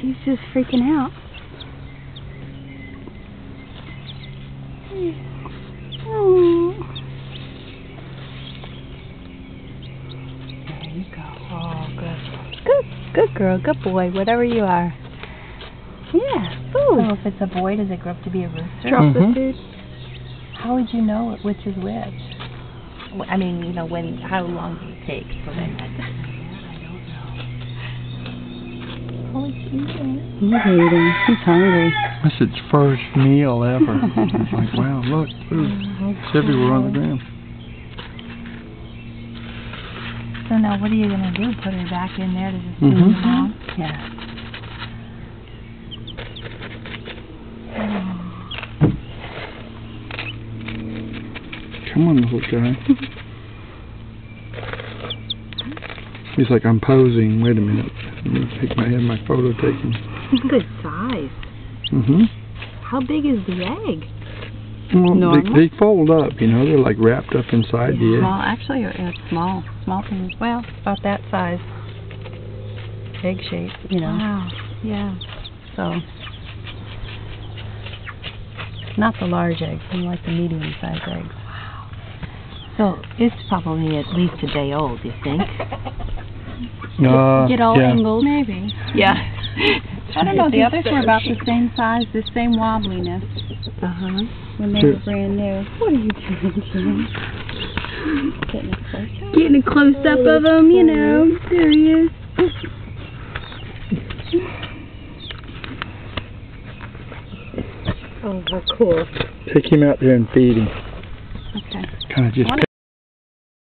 He's just freaking out. Oh. There you go. Oh, good. Good girl. Good boy. Whatever you are. Yeah. Food. So if it's a boy, does it grow up to be a rooster? Drop the food. How would you know which is which? I mean, you know, how long does it take for them? I don't know. Oh, he's eating. He's eating. He's hungry. That's its first meal ever. It's like, wow, look, food. It's everywhere on the ground. So now what are you going to do? Put her back in there to just leave her alone? Yeah. Come on, little guy. He's like, I'm posing. Wait a minute. Let me have my photo taken. Good size. How big is the egg? Well, they fold up, you know. They're like wrapped up inside the egg. Well, actually, it's small. Small things. Well, about that size. Egg shape, you know. Wow. Yeah. So, not the large eggs, like the medium-sized eggs. So it's probably at least a day old, you think? Get all yeah. angled. Maybe. Yeah. I don't know. The others were about the same size, the same wobbliness when they were brand new. What are you doing, Jim? Getting a close-up of them, you know. There he is. Oh, how cool. Take him out there and feed him. Okay. Kind of just